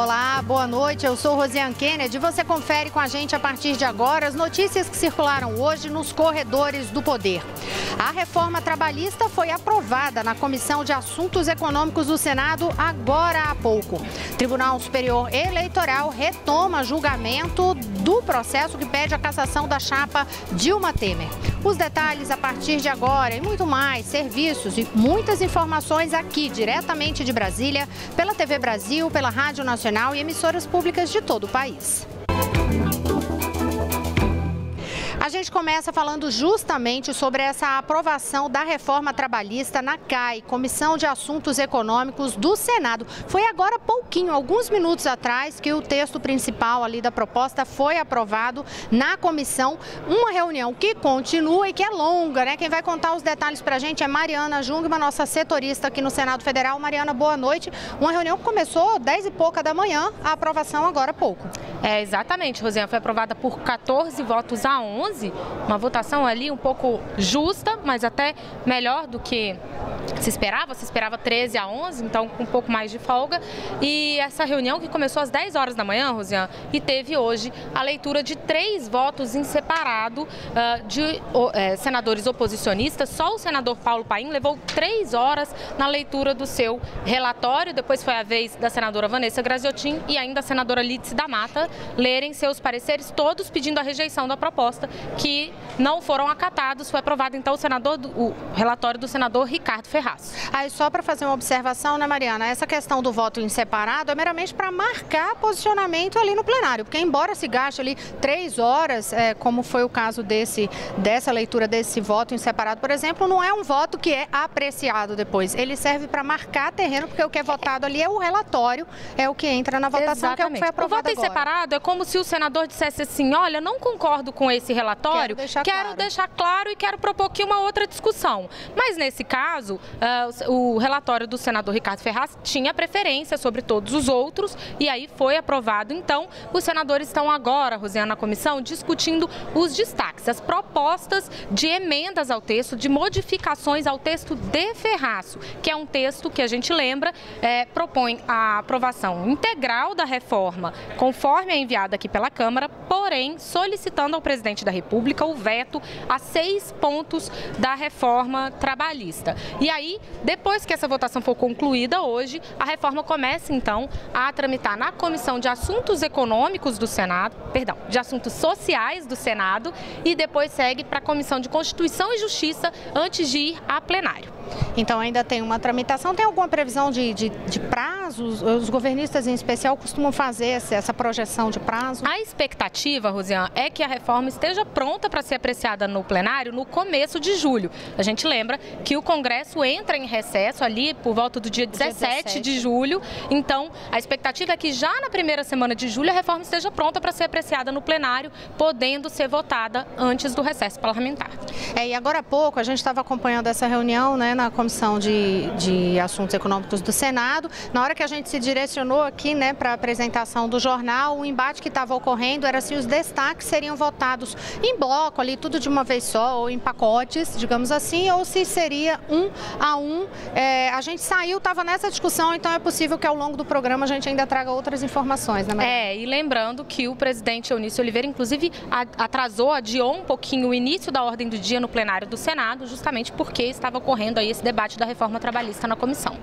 Olá, boa noite. Eu sou Rosiane Kennedy. Você confere com a gente a partir de agora as notícias que circularam hoje nos corredores do poder. A reforma trabalhista foi aprovada na Comissão de Assuntos Econômicos do Senado agora há pouco. Tribunal Superior Eleitoral retoma julgamento do processo que pede a cassação da chapa Dilma Temer. Os detalhes a partir de agora e muito mais, serviços e muitas informações aqui, diretamente de Brasília, pela TV Brasil, pela Rádio Nacional e emissoras públicas de todo o país. A gente começa falando justamente sobre essa aprovação da reforma trabalhista na CAE, Comissão de Assuntos Econômicos do Senado. Foi agora pouquinho, alguns minutos atrás, que o texto principal ali da proposta foi aprovado na comissão. Uma reunião que continua e que é longa, né? Quem vai contar os detalhes pra gente é Mariana Jungmann, nossa setorista aqui no Senado Federal. Mariana, boa noite. Uma reunião que começou 10 e pouca da manhã, a aprovação agora há pouco. Exatamente, Rosiane. Foi aprovada por 14 votos a 11. Uma votação ali um pouco justa, mas até melhor do que se esperava 13 a 11, então com um pouco mais de folga. E essa reunião que começou às 10 horas da manhã, Rosiane, e teve hoje a leitura de 3 votos em separado de senadores oposicionistas. Só o senador Paulo Paim levou 3 horas na leitura do seu relatório. Depois foi a vez da senadora Vanessa Graziotin e ainda a senadora Lídice da Mata lerem seus pareceres, todos pedindo a rejeição da proposta, que não foram acatados. Foi aprovado então o relatório do senador Ricardo Ferraz. Aí só para fazer uma observação, né, Mariana, essa questão do voto em separado é meramente para marcar posicionamento ali no plenário, porque embora se gaste ali 3 horas, como foi o caso dessa leitura desse voto em separado, por exemplo, não é um voto que é apreciado depois. Ele serve para marcar terreno, porque o que é votado ali é o relatório, é o que entra na votação. Exatamente. Que é o que foi aprovado agora. O voto em separado é como se o senador dissesse assim: olha, não concordo com esse relatório, quero deixar claro e quero propor aqui uma outra discussão. Mas nesse caso, o relatório do senador Ricardo Ferraz tinha preferência sobre todos os outros e aí foi aprovado. Então, os senadores estão agora, Rosiane, na comissão, discutindo os destaques, as propostas de emendas ao texto, de modificações ao texto de Ferraz, que é um texto que a gente lembra, propõe a aprovação integral da reforma, conforme é enviada aqui pela Câmara, porém solicitando ao presidente da República o veto a 6 pontos da reforma trabalhista. E aí, depois que essa votação for concluída hoje, a reforma começa então a tramitar na Comissão de Assuntos Econômicos do Senado, de Assuntos Sociais do Senado, e depois segue para a Comissão de Constituição e Justiça antes de ir a plenário. Então ainda tem uma tramitação, tem alguma previsão de prazos? Os governistas em especial costumam fazer essa projeção de prazo? A expectativa, Rosiane, é que a reforma esteja pronta para ser apreciada no plenário no começo de julho. A gente lembra que o Congresso entra em recesso ali por volta do dia 17 de julho, então a expectativa é que já na primeira semana de julho a reforma esteja pronta para ser apreciada no plenário, podendo ser votada antes do recesso parlamentar. E agora há pouco a gente estava acompanhando essa reunião, né, na Comissão de Assuntos Econômicos do Senado. Na hora que a gente se direcionou aqui, né, para a apresentação do jornal, o embate que estava ocorrendo era se os destaques seriam votados em bloco ali, tudo de uma vez só, ou em pacotes, digamos assim, ou se seria um a um. A gente saiu, estava nessa discussão, então é possível que ao longo do programa a gente ainda traga outras informações, né, Maria? E lembrando que o presidente Eunício Oliveira, inclusive, adiou um pouquinho o início da ordem do dia no plenário do Senado, justamente porque estava ocorrendo aí esse debate da reforma trabalhista na comissão.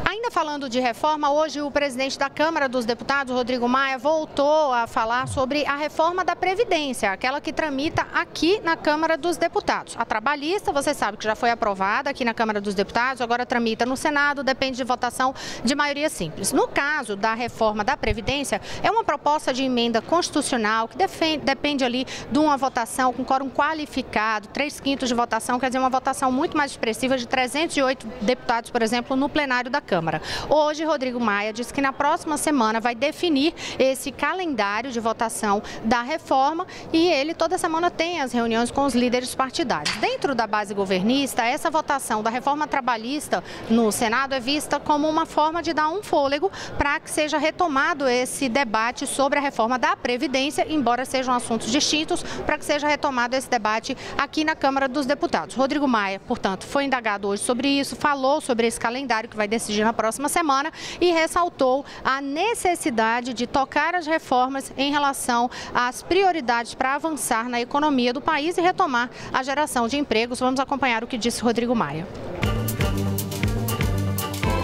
Ainda falando de reforma, hoje o presidente da Câmara dos Deputados, Rodrigo Maia, voltou a falar sobre a reforma da Previdência, aquela que tramita aqui na Câmara dos Deputados. A trabalhista, você sabe que já foi aprovada aqui na Câmara dos Deputados, agora tramita no Senado, depende de votação de maioria simples. No caso da reforma da Previdência, é uma proposta de emenda constitucional que depende ali de uma votação com quórum qualificado, 3/5 de votação, quer dizer, uma votação muito mais expressiva de 308 deputados, por exemplo, no plenário da Câmara. Hoje, Rodrigo Maia disse que na próxima semana vai definir esse calendário de votação da reforma e ele toda semana tem as reuniões com os líderes partidários. Dentro da base governista, essa votação da reforma trabalhista no Senado é vista como uma forma de dar um fôlego para que seja retomado esse debate sobre a reforma da Previdência, embora sejam assuntos distintos, para que seja retomado esse debate aqui na Câmara dos Deputados. Rodrigo Maia, portanto, foi indagado hoje sobre isso, falou sobre esse calendário que vai decidir na próxima próxima semana e ressaltou a necessidade de tocar as reformas em relação às prioridades para avançar na economia do país e retomar a geração de empregos. Vamos acompanhar o que disse Rodrigo Maia.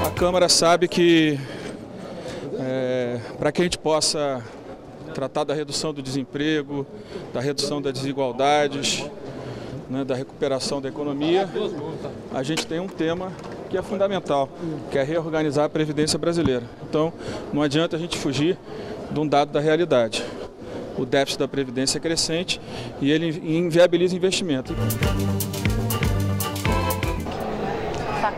A Câmara sabe que para que a gente possa tratar da redução do desemprego, da redução das desigualdades, né, da recuperação da economia, a gente tem um tema que é fundamental, que é reorganizar a Previdência brasileira. Então, não adianta a gente fugir de um dado da realidade. O déficit da Previdência é crescente e ele inviabiliza investimento.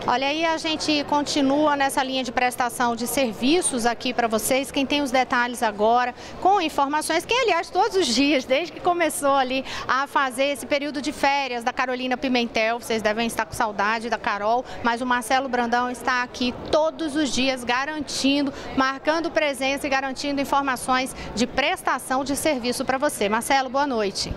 Olha aí, a gente continua nessa linha de prestação de serviços aqui para vocês. Quem tem os detalhes agora, com informações, quem aliás todos os dias, desde que começou ali a fazer esse período de férias da Carolina Pimentel, vocês devem estar com saudade da Carol, mas o Marcelo Brandão está aqui todos os dias garantindo, marcando presença e garantindo informações de prestação de serviço para você. Marcelo, boa noite.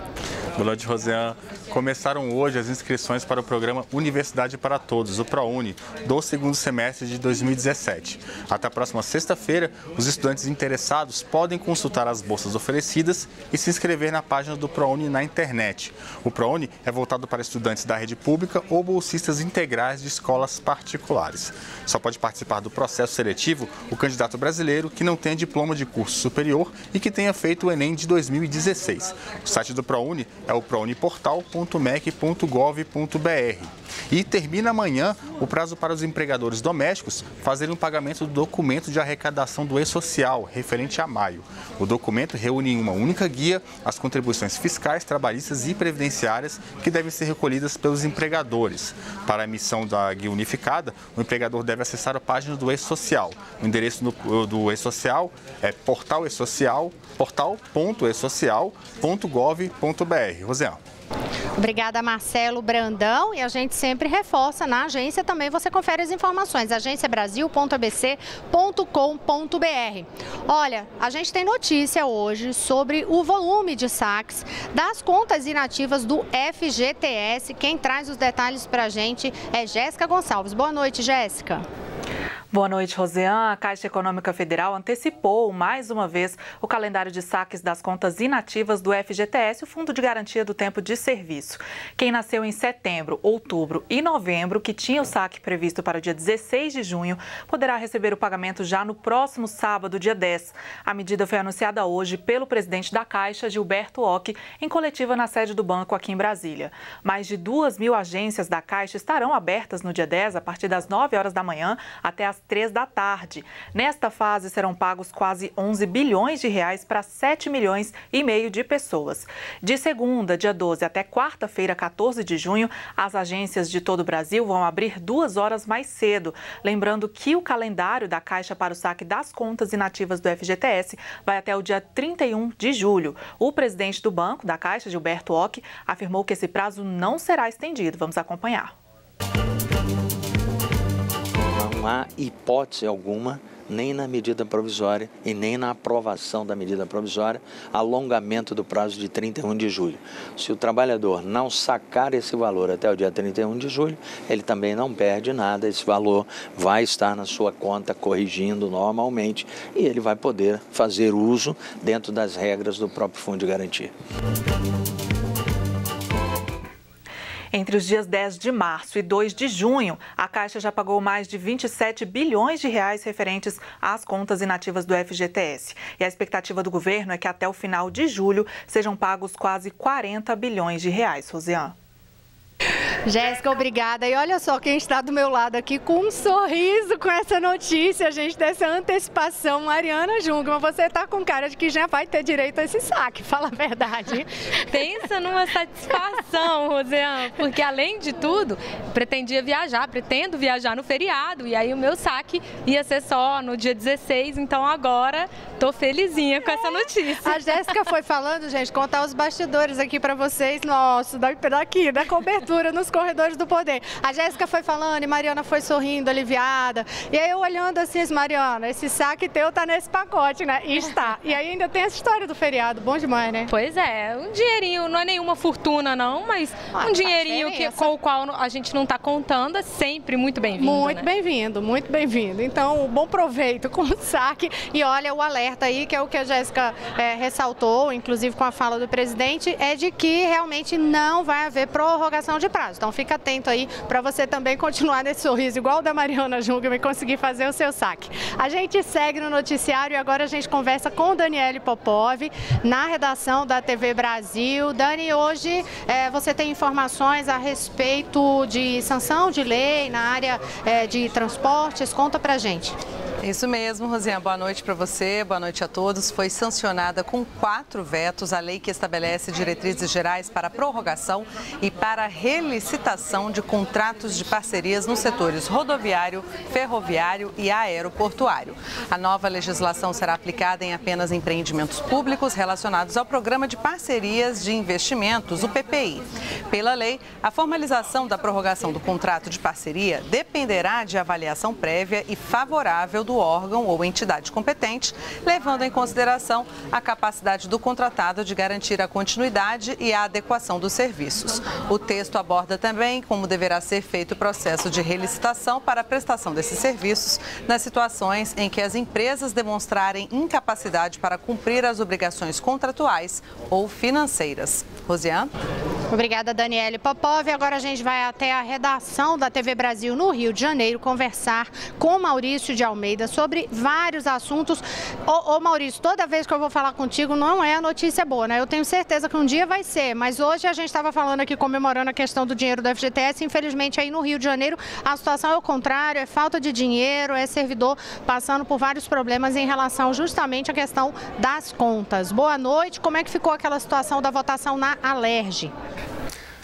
Boa noite, Rosiane. Começaram hoje as inscrições para o programa Universidade para Todos, o ProUni, do segundo semestre de 2017. Até a próxima sexta-feira, os estudantes interessados podem consultar as bolsas oferecidas e se inscrever na página do ProUni na internet. O ProUni é voltado para estudantes da rede pública ou bolsistas integrais de escolas particulares. Só pode participar do processo seletivo o candidato brasileiro que não tenha diploma de curso superior e que tenha feito o Enem de 2016. O site do ProUni é o prouniportal.mec.gov.br. E termina amanhã o prazo para os empregadores domésticos fazerem o pagamento do documento de arrecadação do E-Social, referente a maio. O documento reúne em uma única guia as contribuições fiscais, trabalhistas e previdenciárias que devem ser recolhidas pelos empregadores. Para a emissão da guia unificada, o empregador deve acessar a página do E-Social. O endereço do E-Social é portal.esocial.gov.br. Rosiane. Obrigada, Marcelo Brandão. E a gente sempre reforça, na agência também você confere as informações, agenciabrasil.abc.com.br. Olha, a gente tem notícia hoje sobre o volume de saques das contas inativas do FGTS. Quem traz os detalhes para a gente é Jéssica Gonçalves. Boa noite, Jéssica. Boa noite, Rosiane. A Caixa Econômica Federal antecipou mais uma vez o calendário de saques das contas inativas do FGTS, o Fundo de Garantia do Tempo de Serviço. Quem nasceu em setembro, outubro e novembro, que tinha o saque previsto para o dia 16 de junho, poderá receber o pagamento já no próximo sábado, dia 10. A medida foi anunciada hoje pelo presidente da Caixa, Gilberto Occhi, em coletiva na sede do banco aqui em Brasília. Mais de 2.000 agências da Caixa estarão abertas no dia 10, a partir das 9 horas da manhã até às 3 da tarde. Nesta fase serão pagos quase 11 bilhões de reais para 7 milhões e meio de pessoas. De segunda, dia 12, até quarta-feira, 14 de junho, as agências de todo o Brasil vão abrir 2 horas mais cedo. Lembrando que o calendário da Caixa para o saque das contas inativas do FGTS vai até o dia 31 de julho. O presidente do banco da Caixa, Gilberto Occhi, afirmou que esse prazo não será estendido. Vamos acompanhar. Não há hipótese alguma, nem na medida provisória e nem na aprovação da medida provisória, alongamento do prazo de 31 de julho. Se o trabalhador não sacar esse valor até o dia 31 de julho, ele também não perde nada, esse valor vai estar na sua conta corrigindo normalmente e ele vai poder fazer uso dentro das regras do próprio Fundo de Garantia. Entre os dias 10 de março e 2 de junho, a Caixa já pagou mais de 27 bilhões de reais referentes às contas inativas do FGTS. E a expectativa do governo é que até o final de julho sejam pagos quase 40 bilhões de reais. Rosiane. Jéssica, obrigada. E olha só quem está do meu lado aqui com um sorriso com essa notícia, gente, dessa antecipação. Mariana Jungmann, você está com cara de que já vai ter direito a esse saque, fala a verdade. Pensa numa satisfação, Rosiane, porque além de tudo, pretendo viajar no feriado e aí o meu saque ia ser só no dia 16, então agora tô felizinha com essa notícia. A Jéssica foi falando, gente, contar os bastidores aqui para vocês, nossa, daqui, da cobertura abertura nos corredores do poder. A Jéssica foi falando e Mariana foi sorrindo, aliviada. E aí eu olhando assim, Mariana, esse saque teu tá nesse pacote, né? E está. E aí ainda tem essa história do feriado, bom demais, né? Pois é, um dinheirinho, não é nenhuma fortuna não, mas um dinheirinho com o qual a gente não está contando é sempre muito bem-vindo. Muito bem-vindo, muito bem-vindo. Então, bom proveito com o saque. E olha o alerta aí, que é o que a Jéssica ressaltou, inclusive com a fala do presidente, é de que realmente não vai haver prorrogação de prazo. Então, fica atento aí para você também continuar nesse sorriso igual o da Mariana Jungmann e conseguir fazer o seu saque. A gente segue no noticiário e agora a gente conversa com Daniele Popov, na redação da TV Brasil. Dani, hoje você tem informações a respeito de sanção de lei na área de transportes. Conta pra gente. Isso mesmo, Rosiane. Boa noite para você, boa noite a todos. Foi sancionada com 4 vetos a lei que estabelece diretrizes gerais para prorrogação e para relicitação de contratos de parcerias nos setores rodoviário, ferroviário e aeroportuário. A nova legislação será aplicada em apenas empreendimentos públicos relacionados ao Programa de Parcerias de Investimentos, o PPI. Pela lei, a formalização da prorrogação do contrato de parceria dependerá de avaliação prévia e favorável do órgão ou entidade competente, levando em consideração a capacidade do contratado de garantir a continuidade e a adequação dos serviços. O texto aborda também como deverá ser feito o processo de relicitação para a prestação desses serviços nas situações em que as empresas demonstrarem incapacidade para cumprir as obrigações contratuais ou financeiras. Rosiane? Obrigada, Daniele Popov. Agora a gente vai até a redação da TV Brasil no Rio de Janeiro conversar com Maurício de Almeida sobre vários assuntos. Ô Maurício, toda vez que eu vou falar contigo não é a notícia boa, né? Eu tenho certeza que um dia vai ser, mas hoje a gente estava falando aqui, comemorando a questão do dinheiro do FGTS. Infelizmente aí no Rio de Janeiro a situação é o contrário, é falta de dinheiro, é servidor passando por vários problemas em relação justamente à questão das contas. Boa noite, como é que ficou aquela situação da votação na Alerj?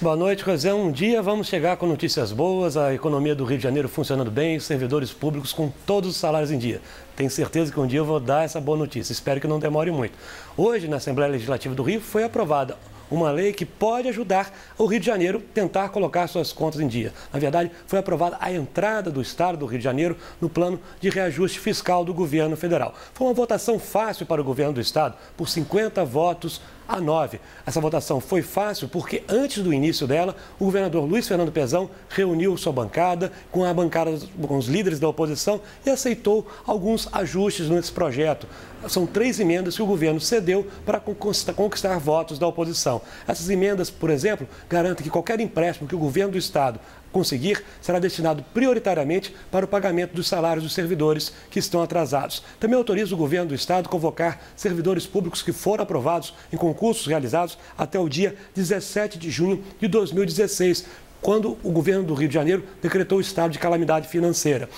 Boa noite, Rosé. Um dia vamos chegar com notícias boas, a economia do Rio de Janeiro funcionando bem, os servidores públicos com todos os salários em dia. Tenho certeza que um dia eu vou dar essa boa notícia, espero que não demore muito. Hoje, na Assembleia Legislativa do Rio, foi aprovada uma lei que pode ajudar o Rio de Janeiro a tentar colocar suas contas em dia. Na verdade, foi aprovada a entrada do Estado do Rio de Janeiro no plano de reajuste fiscal do governo federal. Foi uma votação fácil para o governo do Estado, por 50 votos a 9. Essa votação foi fácil porque antes do início dela, o governador Luiz Fernando Pezão reuniu sua bancada com os líderes da oposição e aceitou alguns ajustes nesse projeto. São 3 emendas que o governo cedeu para conquistar votos da oposição. Essas emendas, por exemplo, garantem que qualquer empréstimo que o governo do Estado conseguir será destinado prioritariamente para o pagamento dos salários dos servidores que estão atrasados. Também autoriza o governo do Estado a convocar servidores públicos que foram aprovados em concursos realizados até o dia 17 de junho de 2016, quando o governo do Rio de Janeiro decretou o estado de calamidade financeira.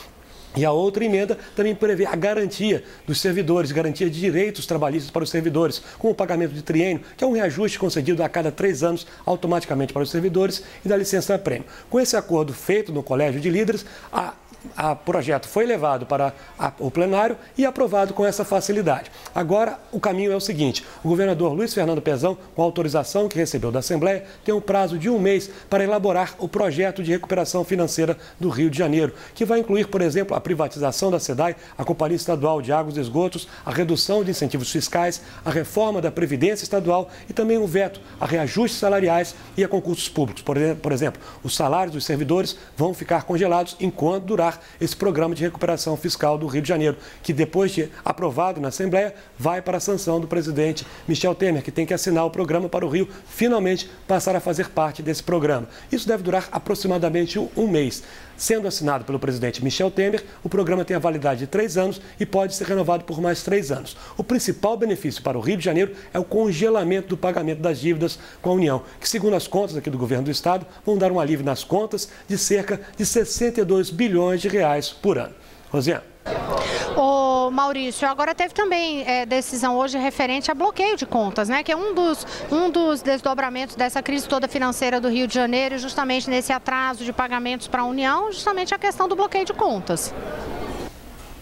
E a outra emenda também prevê a garantia dos servidores, garantia de direitos trabalhistas para os servidores, como o pagamento de triênio, que é um reajuste concedido a cada 3 anos automaticamente para os servidores, e da licença-prêmio. Com esse acordo feito no Colégio de Líderes, o projeto foi levado para o plenário e aprovado com essa facilidade. Agora, o caminho é o seguinte: o governador Luiz Fernando Pezão, com a autorização que recebeu da Assembleia, tem um prazo de 1 mês para elaborar o projeto de recuperação financeira do Rio de Janeiro, que vai incluir, por exemplo, a privatização da SEDAI, a Companhia Estadual de Águas e Esgotos, a redução de incentivos fiscais, a reforma da Previdência Estadual e também um veto a reajustes salariais e a concursos públicos. Por exemplo, os salários dos servidores vão ficar congelados enquanto durar esse programa de recuperação fiscal do Rio de Janeiro, que depois de aprovado na Assembleia, vai para a sanção do presidente Michel Temer, que tem que assinar o programa para o Rio finalmente passar a fazer parte desse programa. Isso deve durar aproximadamente 1 mês. Sendo assinado pelo presidente Michel Temer, o programa tem a validade de 3 anos e pode ser renovado por mais 3 anos. O principal benefício para o Rio de Janeiro é o congelamento do pagamento das dívidas com a União, que, segundo as contas aqui do governo do Estado, vão dar um alívio nas contas de cerca de 62 bilhões de reais por ano. Rosiane. Ô Maurício, agora teve também decisão hoje referente a bloqueio de contas, né? Que é um dos desdobramentos dessa crise toda financeira do Rio de Janeiro, justamente nesse atraso de pagamentos para a União, justamente a questão do bloqueio de contas.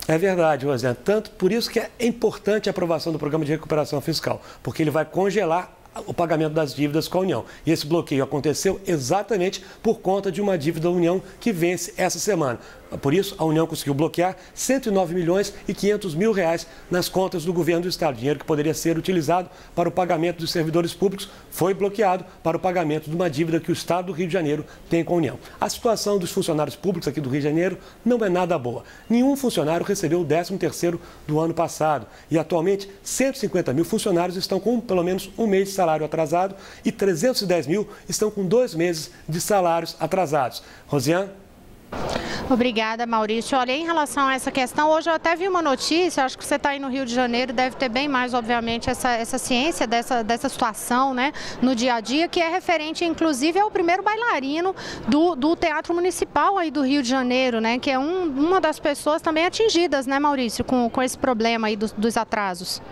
É verdade, Rosiane. Tanto por isso que é importante a aprovação do programa de recuperação fiscal, porque ele vai congelar o pagamento das dívidas com a União. E esse bloqueio aconteceu exatamente por conta de uma dívida da União que vence essa semana. Por isso, a União conseguiu bloquear 109 milhões e 500 mil reais nas contas do governo do Estado. Dinheiro que poderia ser utilizado para o pagamento dos servidores públicos foi bloqueado para o pagamento de uma dívida que o Estado do Rio de Janeiro tem com a União. A situação dos funcionários públicos aqui do Rio de Janeiro não é nada boa. Nenhum funcionário recebeu o 13º do ano passado. E atualmente, 150 mil funcionários estão com pelo menos um mês de salário atrasado e 310 mil estão com 2 meses de salários atrasados. Rosiane? Obrigada, Maurício. Olha, em relação a essa questão, hoje eu até vi uma notícia, acho que você está aí no Rio de Janeiro, deve ter bem mais, obviamente, essa ciência dessa situação, né, no dia a dia, que é referente, inclusive, ao primeiro bailarino do Teatro Municipal aí do Rio de Janeiro, né, que é uma das pessoas também atingidas, né, Maurício, com esse problema aí dos atrasos.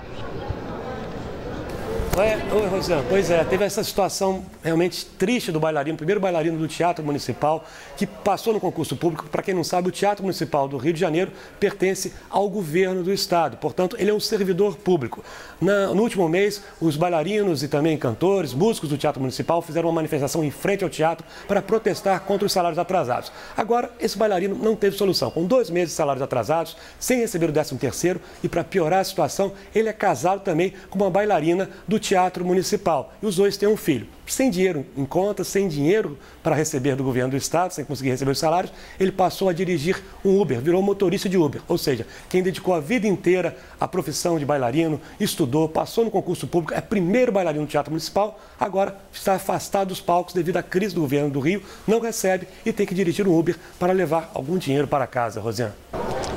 Oi, Rosiane. Pois é, teve essa situação realmente triste do bailarino, primeiro bailarino do Teatro Municipal, que passou no concurso público. Para quem não sabe, o Teatro Municipal do Rio de Janeiro pertence ao governo do Estado, portanto, ele é um servidor público. No último mês, os bailarinos e também cantores, músicos do Teatro Municipal fizeram uma manifestação em frente ao teatro para protestar contra os salários atrasados. Agora, esse bailarino não teve solução, com 2 meses de salários atrasados, sem receber o 13º, e para piorar a situação, ele é casado também com uma bailarina do Teatro Municipal. E os dois têm um filho. Sem dinheiro em conta, sem dinheiro para receber do governo do Estado, sem conseguir receber os salários, ele passou a dirigir um Uber, virou motorista de Uber. Ou seja, quem dedicou a vida inteira à profissão de bailarino, estudou, passou no concurso público, é primeiro bailarino do Teatro Municipal, agora está afastado dos palcos devido à crise do governo do Rio, não recebe e tem que dirigir um Uber para levar algum dinheiro para casa, Rosiane.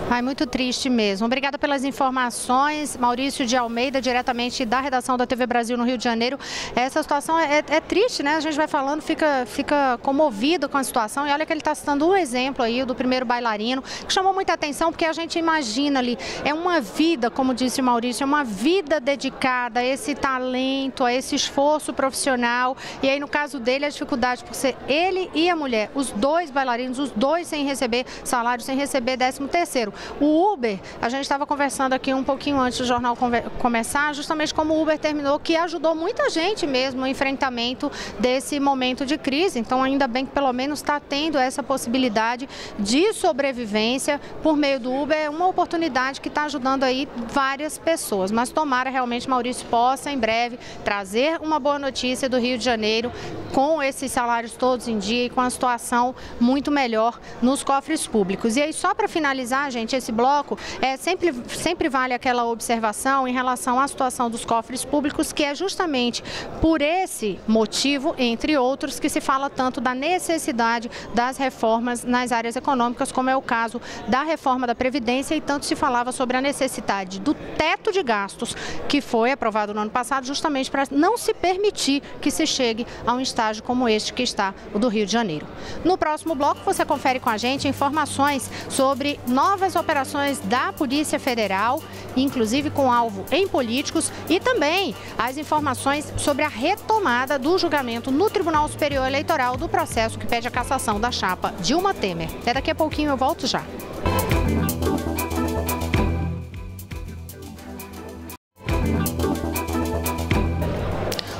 Ai, muito triste mesmo. Obrigada pelas informações, Maurício de Almeida, diretamente da redação da TV Brasil no Rio de Janeiro. Essa situação é triste, né? A gente vai falando, fica comovido com a situação. E olha que ele está citando um exemplo aí do primeiro bailarino, que chamou muita atenção, porque a gente imagina ali, é uma vida, como disse o Maurício, é uma vida dedicada a esse talento, a esse esforço profissional. E aí, no caso dele, a dificuldade por ser ele e a mulher, os 2 bailarinos, os 2 sem receber salário, sem receber 13º. O Uber, a gente estava conversando aqui um pouquinho antes do jornal começar, justamente como o Uber terminou, que ajudou muita gente mesmo no enfrentamento desse momento de crise. Então, ainda bem que pelo menos está tendo essa possibilidade de sobrevivência por meio do Uber. É uma oportunidade que está ajudando aí várias pessoas. Mas tomara realmente, Maurício, possa em breve trazer uma boa notícia do Rio de Janeiro com esses salários todos em dia e com a situação muito melhor nos cofres públicos. E aí, só para finalizar, gente, esse bloco, sempre vale aquela observação em relação à situação dos cofres públicos, que é justamente por esse motivo, entre outros, que se fala tanto da necessidade das reformas nas áreas econômicas, como é o caso da reforma da Previdência, e tanto se falava sobre a necessidade do teto de gastos, que foi aprovado no ano passado, justamente para não se permitir que se chegue a um estágio como este que está o do Rio de Janeiro. No próximo bloco, você confere com a gente informações sobre novas operações da Polícia Federal, inclusive com alvo em políticos, e também as informações sobre a retomada do julgamento no Tribunal Superior Eleitoral do processo que pede a cassação da chapa Dilma Temer. Até daqui a pouquinho, eu volto já.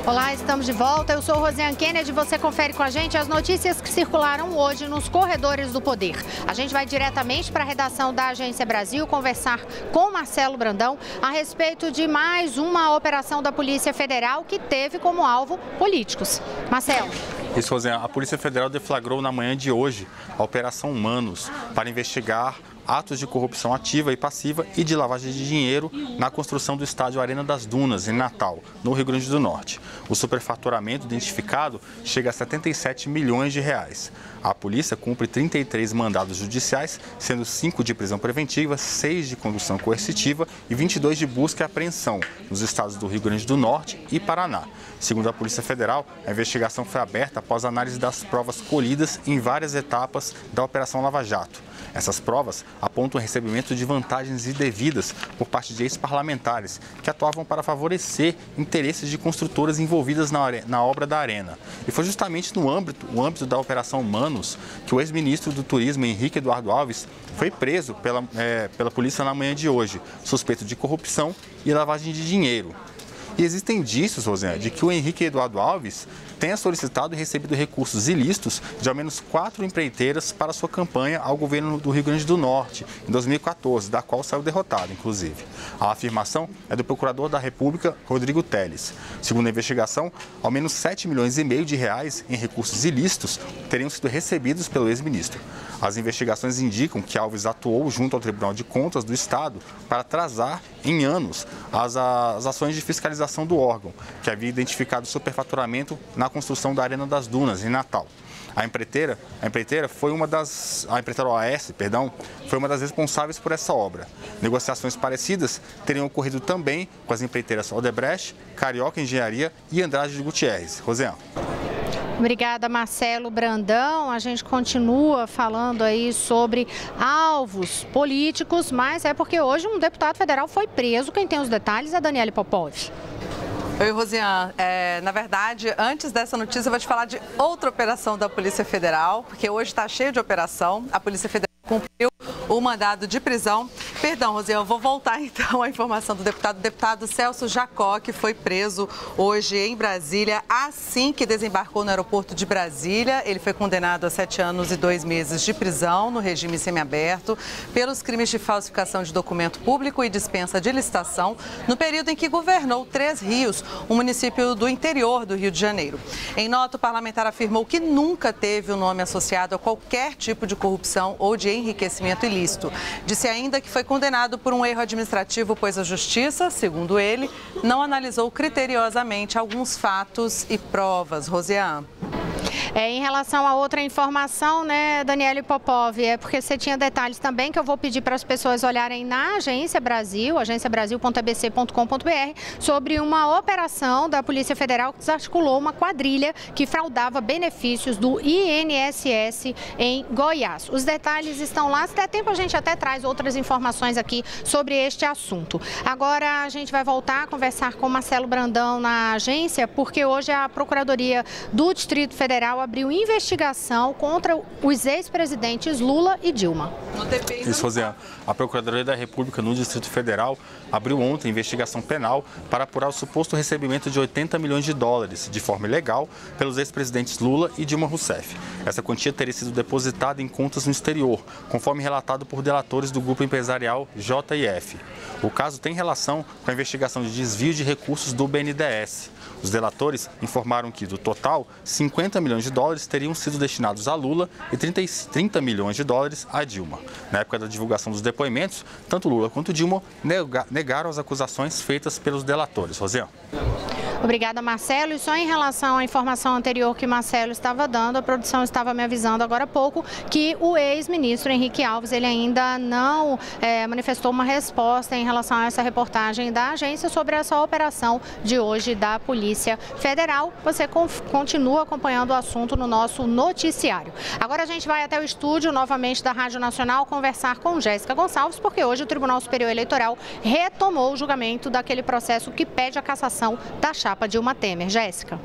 Olá, estamos de volta. Eu sou Rosiane Kennedy. Você confere com a gente as notícias que circularam hoje nos corredores do poder. A gente vai diretamente para a redação da Agência Brasil conversar com Marcelo Brandão a respeito de mais uma operação da Polícia Federal que teve como alvo políticos. Marcelo. Isso, Rosiane. A Polícia Federal deflagrou na manhã de hoje a Operação Manos para investigar atos de corrupção ativa e passiva e de lavagem de dinheiro na construção do estádio Arena das Dunas, em Natal, no Rio Grande do Norte. O superfaturamento identificado chega a 77 milhões de reais. A polícia cumpre 33 mandados judiciais, sendo 5 de prisão preventiva, 6 de condução coercitiva e 22 de busca e apreensão nos estados do Rio Grande do Norte e Paraná. Segundo a Polícia Federal, a investigação foi aberta após a análise das provas colhidas em várias etapas da Operação Lava Jato. Essas provas apontam o recebimento de vantagens indevidas por parte de ex-parlamentares que atuavam para favorecer interesses de construtoras envolvidas na obra da Arena. E foi justamente no âmbito da Operação Manos que o ex-ministro do Turismo, Henrique Eduardo Alves, foi preso pela polícia na manhã de hoje, suspeito de corrupção e lavagem de dinheiro. E existem indícios, Rosiane, de que o Henrique Eduardo Alves tenha solicitado e recebido recursos ilícitos de ao menos 4 empreiteiras para sua campanha ao governo do Rio Grande do Norte, em 2014, da qual saiu derrotado, inclusive. A afirmação é do procurador da República, Rodrigo Teles. Segundo a investigação, ao menos 7,5 milhões de reais em recursos ilícitos teriam sido recebidos pelo ex-ministro. As investigações indicam que Alves atuou junto ao Tribunal de Contas do Estado para atrasar em anos as ações de fiscalização do órgão, que havia identificado superfaturamento na construção da Arena das Dunas, em Natal. A empreiteira foi a empreiteira OAS, foi uma das responsáveis por essa obra. Negociações parecidas teriam ocorrido também com as empreiteiras Odebrecht, Carioca Engenharia e Andrade de Gutierrez. Rosiane. Obrigada, Marcelo Brandão. A gente continua falando aí sobre alvos políticos, mas é porque hoje um deputado federal foi preso. Quem tem os detalhes é a Daniele Popov. Oi, Rosiane. Na verdade, antes dessa notícia, eu vou te falar de outra operação da Polícia Federal, porque hoje está cheio de operação. A Polícia Federal cumpriu o mandado de prisão. Perdão, Rosiane, eu vou voltar então à informação do deputado. O deputado Celso Jacó, que foi preso hoje em Brasília, assim que desembarcou no aeroporto de Brasília. Ele foi condenado a 7 anos e 2 meses de prisão no regime semiaberto pelos crimes de falsificação de documento público e dispensa de licitação no período em que governou Três Rios, um município do interior do Rio de Janeiro. Em nota, o parlamentar afirmou que nunca teve o nome associado a qualquer tipo de corrupção ou de enriquecimento ilícito. Disse ainda que foi condenado por um erro administrativo, pois a Justiça, segundo ele, não analisou criteriosamente alguns fatos e provas. Rosiane. Em relação a outra informação, né, Daniele Popov, é porque você tinha detalhes também que eu vou pedir para as pessoas olharem na Agência Brasil, agenciabrasil.abc.com.br, sobre uma operação da Polícia Federal que desarticulou uma quadrilha que fraudava benefícios do INSS em Goiás. Os detalhes estão lá, se der tempo a gente até traz outras informações aqui sobre este assunto. Agora a gente vai voltar a conversar com Marcelo Brandão na agência, porque hoje a Procuradoria do Distrito Federal abriu investigação contra os ex-presidentes Lula e Dilma. Isso, Rosiane. A Procuradoria da República no Distrito Federal abriu ontem investigação penal para apurar o suposto recebimento de 80 milhões de dólares de forma ilegal pelos ex-presidentes Lula e Dilma Rousseff. Essa quantia teria sido depositada em contas no exterior, conforme relatado por delatores do grupo empresarial JF. O caso tem relação com a investigação de desvio de recursos do BNDES. Os delatores informaram que, do total, 50 milhões de dólares teriam sido destinados a Lula e 30 milhões de dólares a Dilma. Na época da divulgação dos depoimentos, tanto Lula quanto Dilma negaram as acusações feitas pelos delatores. Rosiane. Obrigada, Marcelo. E só em relação à informação anterior que Marcelo estava dando, a produção estava me avisando agora há pouco que o ex-ministro Henrique Alves, ele ainda não manifestou uma resposta em relação a essa reportagem da agência sobre essa operação de hoje da Polícia Federal. Você continua acompanhando o assunto no nosso noticiário. Agora a gente vai até o estúdio novamente da Rádio Nacional conversar com Jéssica Gonçalves, porque hoje o Tribunal Superior Eleitoral retomou o julgamento daquele processo que pede a cassação da chapa Dilma Temer. Jéssica.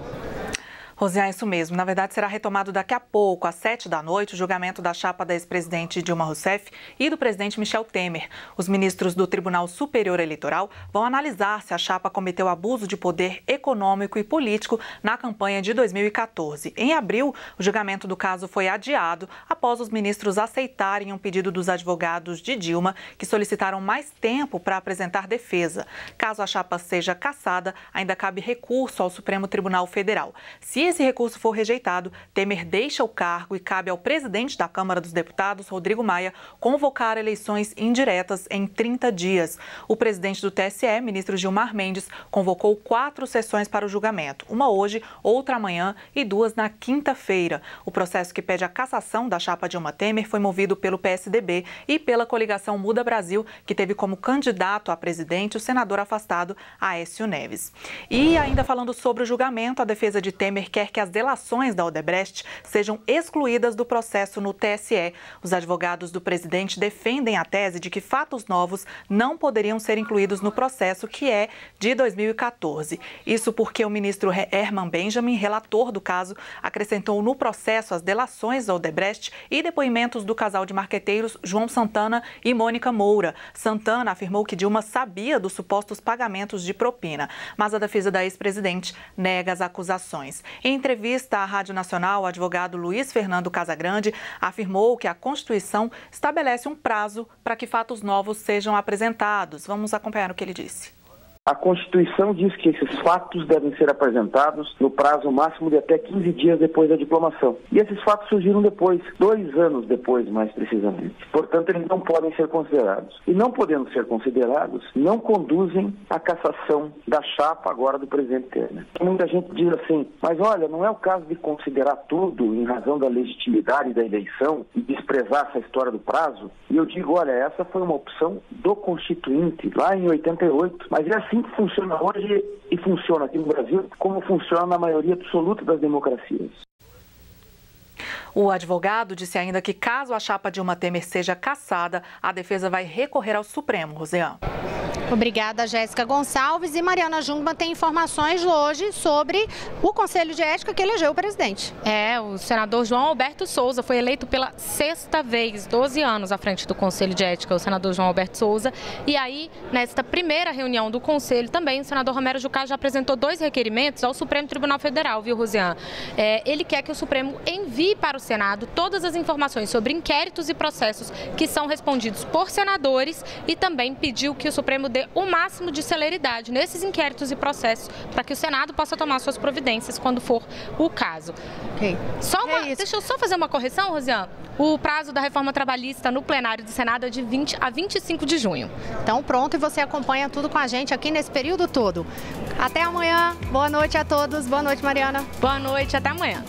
Rosiane, isso mesmo. Na verdade, será retomado daqui a pouco, às 19h, o julgamento da chapa da ex-presidente Dilma Rousseff e do presidente Michel Temer. Os ministros do Tribunal Superior Eleitoral vão analisar se a chapa cometeu abuso de poder econômico e político na campanha de 2014. Em abril, o julgamento do caso foi adiado após os ministros aceitarem um pedido dos advogados de Dilma, que solicitaram mais tempo para apresentar defesa. Caso a chapa seja cassada, ainda cabe recurso ao Supremo Tribunal Federal. Se esse recurso for rejeitado, Temer deixa o cargo e cabe ao presidente da Câmara dos Deputados, Rodrigo Maia, convocar eleições indiretas em 30 dias. O presidente do TSE, ministro Gilmar Mendes, convocou 4 sessões para o julgamento, uma hoje, outra amanhã e 2 na quinta-feira. O processo que pede a cassação da chapa Dilma Temer foi movido pelo PSDB e pela coligação Muda Brasil, que teve como candidato a presidente o senador afastado Aécio Neves. E ainda falando sobre o julgamento, a defesa de Temer quer quer que as delações da Odebrecht sejam excluídas do processo no TSE. Os advogados do presidente defendem a tese de que fatos novos não poderiam ser incluídos no processo, que é de 2014. Isso porque o ministro Herman Benjamin, relator do caso, acrescentou no processo as delações da Odebrecht e depoimentos do casal de marqueteiros João Santana e Mônica Moura. Santana afirmou que Dilma sabia dos supostos pagamentos de propina, mas a defesa da ex-presidente nega as acusações. Em entrevista à Rádio Nacional, o advogado Luiz Fernando Casagrande afirmou que a Constituição estabelece um prazo para que fatos novos sejam apresentados. Vamos acompanhar o que ele disse. A Constituição diz que esses fatos devem ser apresentados no prazo máximo de até 15 dias depois da diplomação. E esses fatos surgiram depois, 2 anos depois, mais precisamente. Portanto, eles não podem ser considerados. E não podendo ser considerados, não conduzem à cassação da chapa agora do presidente Temer. Muita gente diz assim, mas olha, não é o caso de considerar tudo em razão da legitimidade da eleição e desprezar essa história do prazo. E eu digo, olha, essa foi uma opção do Constituinte, lá em 88, mas é assim que funciona hoje e funciona aqui no Brasil, como funciona na maioria absoluta das democracias. O advogado disse ainda que, caso a chapa Dilma Temer seja cassada, a defesa vai recorrer ao Supremo. Roseane. Obrigada, Jéssica Gonçalves. E Mariana Jungmann tem informações hoje sobre o Conselho de Ética que elegeu o presidente. O senador João Alberto Souza foi eleito pela 6ª vez, 12 anos à frente do Conselho de Ética, o senador João Alberto Souza. E aí, nesta primeira reunião do Conselho, também o senador Romero Jucá já apresentou 2 requerimentos ao Supremo Tribunal Federal, viu, Rosiane? Ele quer que o Supremo envie para o Senado todas as informações sobre inquéritos e processos que são respondidos por senadores e também pediu que o Supremo dê o máximo de celeridade nesses inquéritos e processos para que o Senado possa tomar suas providências quando for o caso. Okay. Deixa eu só fazer uma correção, Rosiane. O prazo da reforma trabalhista no plenário do Senado é de 20 a 25 de junho. Então pronto, e você acompanha tudo com a gente aqui nesse período todo. Até amanhã. Boa noite a todos. Boa noite, Mariana. Boa noite, até amanhã.